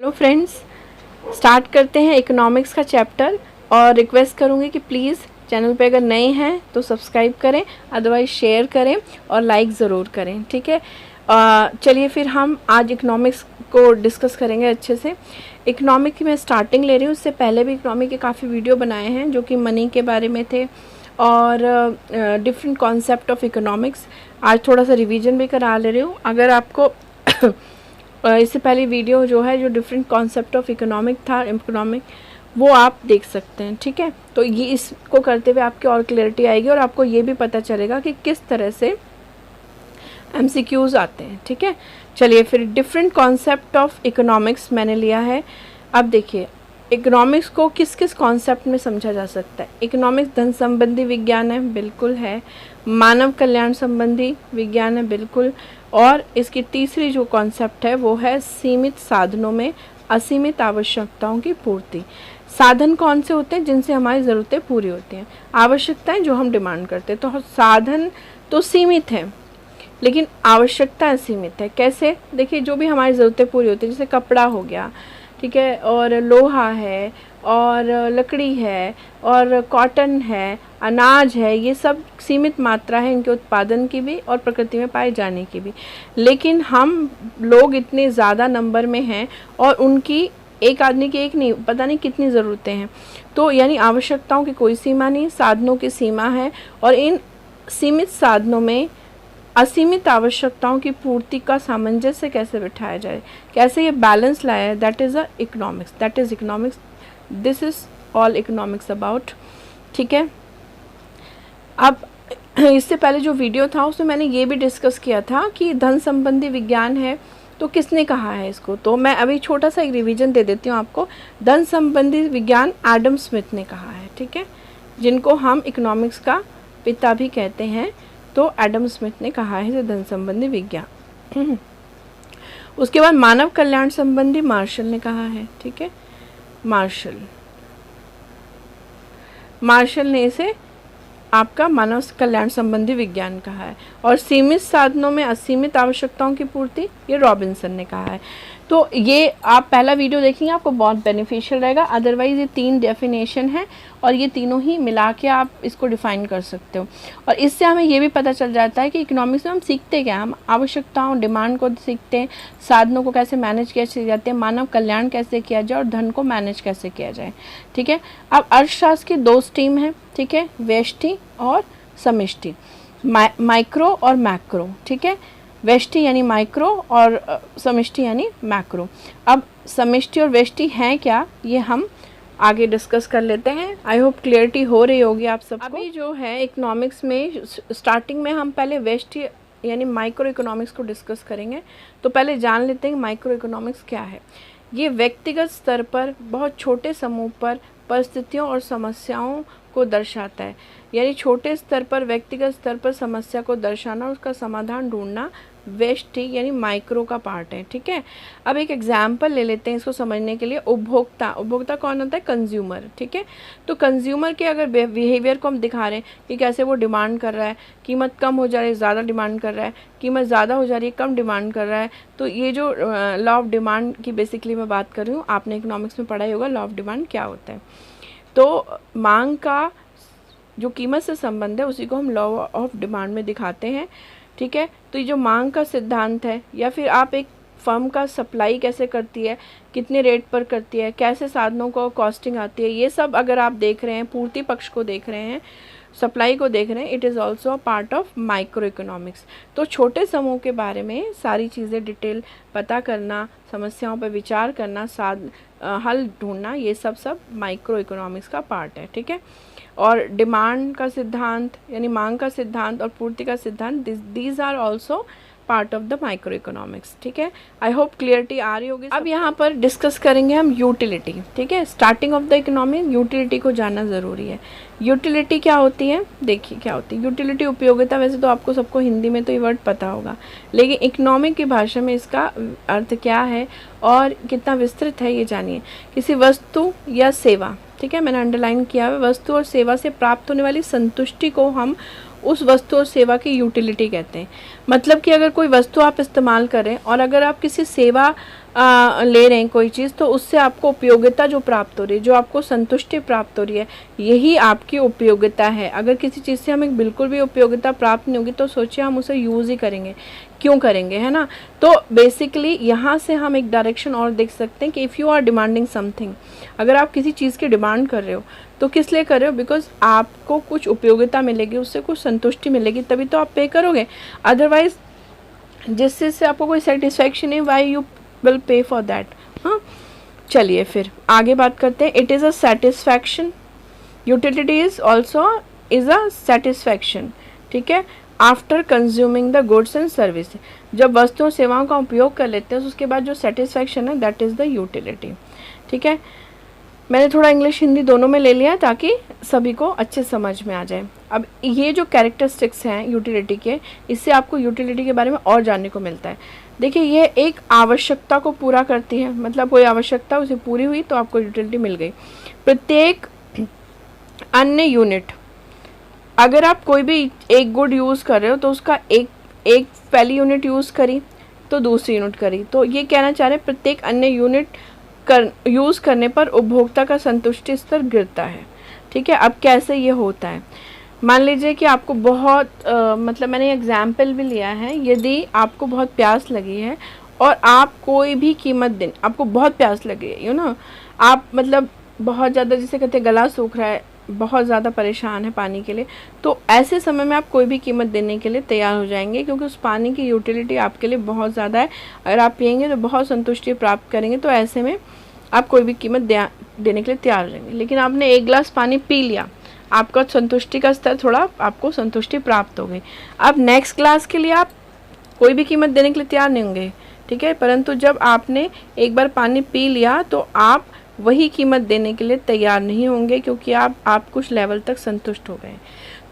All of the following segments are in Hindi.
हेलो फ्रेंड्स, स्टार्ट करते हैं इकोनॉमिक्स का चैप्टर। और रिक्वेस्ट करूँगी कि प्लीज़ चैनल पे अगर नए हैं तो सब्सक्राइब करें, अदरवाइज़ शेयर करें और लाइक ज़रूर करें। ठीक है, चलिए फिर हम आज इकोनॉमिक्स को डिस्कस करेंगे अच्छे से। इकोनॉमिक की मैं स्टार्टिंग ले रही हूँ। उससे पहले भी इकोनॉमिक के काफ़ी वीडियो बनाए हैं जो कि मनी के बारे में थे और डिफरेंट कॉन्सेप्ट ऑफ इकोनॉमिक्स। आज थोड़ा सा रिवीजन भी करा ले रही हूँ। अगर आपको इससे पहले वीडियो जो है जो डिफरेंट कॉन्सेप्ट ऑफ इकोनॉमिक था, इकोनॉमिक, वो आप देख सकते हैं। ठीक है, तो ये इसको करते हुए आपकी और क्लैरिटी आएगी और आपको ये भी पता चलेगा कि किस तरह से एमसीक्यूज आते हैं। ठीक है, चलिए फिर डिफरेंट कॉन्सेप्ट ऑफ इकोनॉमिक्स मैंने लिया है। अब देखिए इकोनॉमिक्स को किस किस कॉन्सेप्ट में समझा जा सकता है। इकोनॉमिक्स धन संबंधी विज्ञान है, बिल्कुल है। मानव कल्याण संबंधी विज्ञान है, बिल्कुल। और इसकी तीसरी जो कॉन्सेप्ट है वो है सीमित साधनों में असीमित आवश्यकताओं की पूर्ति। साधन कौन से होते हैं? जिनसे हमारी ज़रूरतें पूरी होती हैं। आवश्यकताएं जो हम डिमांड करते हैं। तो साधन तो सीमित है लेकिन आवश्यकता असीमित है। कैसे? देखिए, जो भी हमारी ज़रूरतें पूरी होती है, जैसे कपड़ा हो गया, ठीक है, और लोहा है और लकड़ी है और कॉटन है, अनाज है, ये सब सीमित मात्रा है इनके उत्पादन की भी और प्रकृति में पाए जाने की भी। लेकिन हम लोग इतने ज़्यादा नंबर में हैं और उनकी एक आदमी की एक नहीं, पता नहीं कितनी ज़रूरतें हैं। तो यानी आवश्यकताओं की कोई सीमा नहीं, साधनों की सीमा है। और इन सीमित साधनों में असीमित आवश्यकताओं की पूर्ति का सामंजस्य कैसे बिठाया जाए, कैसे ये बैलेंस लाया है, that is economics, that is economics, this is all economics about. ठीक है, अब इससे पहले जो वीडियो था उसमें मैंने ये भी डिस्कस किया था कि धन संबंधी विज्ञान है तो किसने कहा है इसको। तो मैं अभी छोटा सा एक रिवीजन दे देती हूँ आपको। धन संबंधी विज्ञान एडम स्मिथ ने कहा है। ठीक है, जिनको हम इकोनॉमिक्स का पिता भी कहते हैं, तो एडम स्मिथ ने कहा है धन संबंधी विज्ञान। उसके बाद मानव कल्याण संबंधी मार्शल ने कहा है। ठीक है, मार्शल ने इसे आपका मानव कल्याण संबंधी विज्ञान कहा है। और सीमित साधनों में असीमित आवश्यकताओं की पूर्ति, ये रॉबिन्सन ने कहा है। तो ये आप पहला वीडियो देखेंगे, आपको बहुत बेनिफिशियल रहेगा। अदरवाइज़ ये 3 डेफिनेशन है और ये तीनों ही मिला के आप इसको डिफ़ाइन कर सकते हो। और इससे हमें ये भी पता चल जाता है कि इकोनॉमिक्स में हम सीखते क्या, हम आवश्यकताओं, डिमांड को सीखते हैं, साधनों को कैसे मैनेज कैसे जाते हैं, मानव कल्याण कैसे किया जाए और धन को मैनेज कैसे किया जाए। ठीक है, अब अर्थशास्त्र की 2 स्ट्रीम है। ठीक है, व्यष्टि और समष्टि, माइक्रो और मैक्रो। ठीक है, व्यष्टि यानी माइक्रो और समष्टि यानी मैक्रो। अब समष्टि और व्यष्टि हैं क्या, ये हम आगे डिस्कस कर लेते हैं। आई होप क्लियरिटी हो रही होगी आप सबको। अभी जो है इकोनॉमिक्स में स्टार्टिंग में हम पहले व्यष्टि यानी माइक्रो इकोनॉमिक्स को डिस्कस करेंगे। तो पहले जान लेते हैं माइक्रो इकोनॉमिक्स क्या है। ये व्यक्तिगत स्तर पर बहुत छोटे समूह पर परिस्थितियों और समस्याओं को दर्शाता है। यानी छोटे स्तर पर, व्यक्तिगत स्तर पर समस्या को दर्शाना और उसका समाधान ढूंढना व्यष्टि यानी माइक्रो का पार्ट है। ठीक है, अब एक एग्जाम्पल ले लेते हैं इसको समझने के लिए। उपभोक्ता कौन होता है? कंज्यूमर। ठीक है, तो कंज्यूमर के अगर बिहेवियर को हम दिखा रहे हैं कि कैसे वो डिमांड कर रहा है, कीमत कम हो जा रही है, ज़्यादा डिमांड कर रहा है, कीमत ज़्यादा हो जा रही है, कम डिमांड कर रहा है। तो ये जो लॉ ऑफ डिमांड की बेसिकली मैं बात कर रही हूँ, आपने इकोनॉमिक्स में पढ़ा ही होगा लॉ ऑफ डिमांड क्या होता है। तो मांग का जो कीमत से संबंध है उसी को हम लॉ ऑफ डिमांड में दिखाते हैं। ठीक है, तो ये जो मांग का सिद्धांत है, या फिर आप एक फर्म का सप्लाई कैसे करती है, कितने रेट पर करती है, कैसे साधनों को कॉस्टिंग आती है, ये सब अगर आप देख रहे हैं, पूर्ति पक्ष को देख रहे हैं, सप्लाई को देख रहे हैं, it is also a part of micro economics. तो छोटे समूह के बारे में सारी चीज़ें डिटेल पता करना, समस्याओं पर विचार करना, हल ढूंढना, ये सब माइक्रो इकोनॉमिक्स का पार्ट है। ठीक है, और डिमांड का सिद्धांत यानी मांग का सिद्धांत और पूर्ति का सिद्धांत, these are also part of the microeconomics. ठीक है, आई होप क्लियरिटी आ रही होगी। अब यहाँ पर डिस्कस करेंगे हम यूटिलिटी। ठीक है, starting of the economy, utility को जानना ज़रूरी है। यूटिलिटी क्या होती है? देखिए क्या होती है यूटिलिटी। उपयोगिता, वैसे तो आपको सबको हिंदी में तो ये वर्ड पता होगा, लेकिन इकोनॉमिक की भाषा में इसका अर्थ क्या है और कितना विस्तृत है ये जानिए। किसी वस्तु या सेवा, ठीक है, मैंने अंडरलाइन किया है, वस्तु और सेवा से प्राप्त होने वाली संतुष्टि को हम उस वस्तु और सेवा की यूटिलिटी कहते हैं। मतलब कि अगर कोई वस्तु आप इस्तेमाल करें और अगर आप किसी सेवा ले रहे हैं कोई चीज़, तो उससे आपको उपयोगिता जो प्राप्त हो रही है, जो आपको संतुष्टि प्राप्त हो रही है, यही आपकी उपयोगिता है। अगर किसी चीज़ से हमें बिल्कुल भी उपयोगिता प्राप्त नहीं होगी तो सोचिए हम उसे यूज़ ही करेंगे, क्यों करेंगे, है ना। तो बेसिकली यहाँ से हम एक डायरेक्शन और देख सकते हैं कि if you are demanding something, अगर आप किसी चीज़ की डिमांड कर रहे हो तो किस लिए कर रहे हो, बिकॉज आपको कुछ उपयोगिता मिलेगी, उससे कुछ संतुष्टि मिलेगी, तभी तो आप पे करोगे। अदरवाइज जिस चीज़ से आपको कोई सेटिस्फैक्शन है, why you will pay for that. हाँ, चलिए फिर आगे बात करते हैं। It is a satisfaction, utility is also is a satisfaction, ठीक है, after consuming the goods and service. जब वस्तुओं सेवाओं का उपयोग कर लेते हैं उसके बाद जो सेटिस्फैक्शन है दैट इज़ द यूटिलिटी, ठीक है। मैंने थोड़ा इंग्लिश हिंदी दोनों में ले लिया ताकि सभी को अच्छे समझ में आ जाए। अब ये जो कैरेक्टरिस्टिक्स हैं यूटिलिटी के, इससे आपको यूटिलिटी के बारे में और जानने को मिलता है। देखिए, ये एक आवश्यकता को पूरा करती है, मतलब कोई आवश्यकता उसे पूरी हुई तो आपको यूटिलिटी मिल गई। प्रत्येक अन्य यूनिट, अगर आप कोई भी एक गुड यूज़ कर रहे हो तो उसका एक पहली यूनिट यूज़ करी तो दूसरी यूनिट करी, तो ये कहना चाह रहे हैं प्रत्येक अन्य यूनिट यूज़ करने पर उपभोक्ता का संतुष्टि स्तर गिरता है, ठीक है। अब कैसे ये होता है, मान लीजिए कि आपको बहुत मतलब मैंने एग्जाम्पल भी लिया है, यदि आपको बहुत प्यास लगी है और आप कोई भी कीमत दें, आपको बहुत प्यास लगी है, आप मतलब बहुत ज़्यादा, जिसे कहते हैं गला सूख रहा है, बहुत ज़्यादा परेशान है पानी के लिए, तो ऐसे समय में आप कोई भी कीमत देने के लिए तैयार हो जाएंगे, क्योंकि उस पानी की यूटिलिटी आपके लिए बहुत ज़्यादा है। अगर आप पिएंगे तो बहुत संतुष्टि प्राप्त करेंगे, तो ऐसे में आप कोई भी कीमत देने के लिए तैयार हो जाएंगे। लेकिन आपने एक गिलास पानी पी लिया, आपका संतुष्टि का स्तर थोड़ा, आपको संतुष्टि प्राप्त हो गई। अब नेक्स्ट ग्लास के लिए आप कोई भी कीमत देने के लिए तैयार नहीं होंगे, ठीक है। परंतु जब आपने एक बार पानी पी लिया तो आप वही कीमत देने के लिए तैयार नहीं होंगे, क्योंकि आप कुछ लेवल तक संतुष्ट हो गए।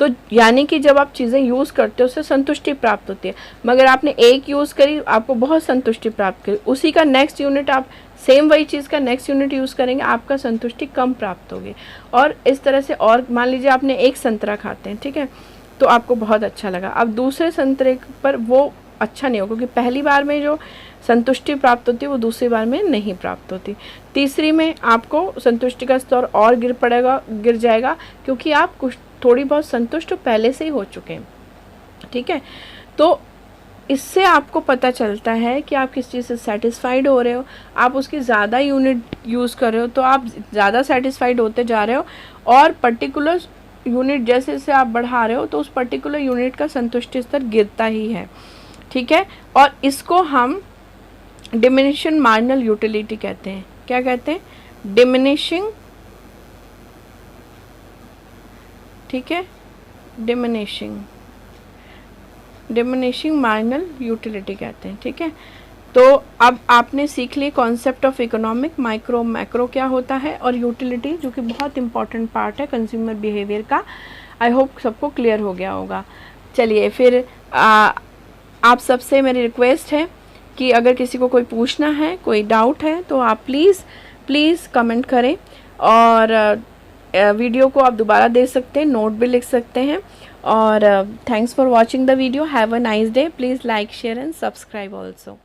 तो यानी कि जब आप चीज़ें यूज़ करते हो उससे संतुष्टि प्राप्त होती है, मगर आपने एक यूज़ करी, आपको बहुत संतुष्टि प्राप्त करी, उसी का नेक्स्ट यूनिट आप सेम वही चीज़ का नेक्स्ट यूनिट यूज़ करेंगे, आपका संतुष्टि कम प्राप्त होगी। और इस तरह से, और मान लीजिए आपने एक संतरा खाते हैं, ठीक है, तो आपको बहुत अच्छा लगा, अब दूसरे संतरे पर वो अच्छा नहीं हो, क्योंकि पहली बार में जो संतुष्टि प्राप्त होती है वो दूसरी बार में नहीं प्राप्त होती। तीसरी में आपको संतुष्टि का स्तर और गिर जाएगा, क्योंकि आप कुछ थोड़ी बहुत संतुष्ट पहले से ही हो चुके हैं, ठीक है। तो इससे आपको पता चलता है कि आप किस चीज़ से सेटिस्फाइड हो रहे हो। आप उसकी ज़्यादा यूनिट यूज़ कर रहे हो तो आप ज़्यादा सेटिस्फाइड होते जा रहे हो, और पर्टिकुलर यूनिट जैसे जैसे आप बढ़ा रहे हो तो उस पर्टिकुलर यूनिट का संतुष्टि स्तर गिरता ही है, ठीक है। और इसको हम डिमिनिशिंग मार्जिनल यूटिलिटी कहते हैं। क्या कहते हैं? डिमिनिशिंग, ठीक है, डिमिनिशिंग मार्जिनल यूटिलिटी कहते हैं, ठीक है। तो अब आपने सीख ली concept of economic, micro macro क्या होता है, और यूटिलिटी जो कि बहुत इंपॉर्टेंट पार्ट है कंज्यूमर बिहेवियर का। आई होप सबको क्लियर हो गया होगा। चलिए फिर आप सबसे मेरी रिक्वेस्ट है कि अगर किसी को कोई पूछना है, कोई डाउट है, तो आप प्लीज़ कमेंट करें, और वीडियो को आप दोबारा देख सकते हैं, नोट भी लिख सकते हैं। और thanks for watching the video. Have a nice day. Please like, share and subscribe also.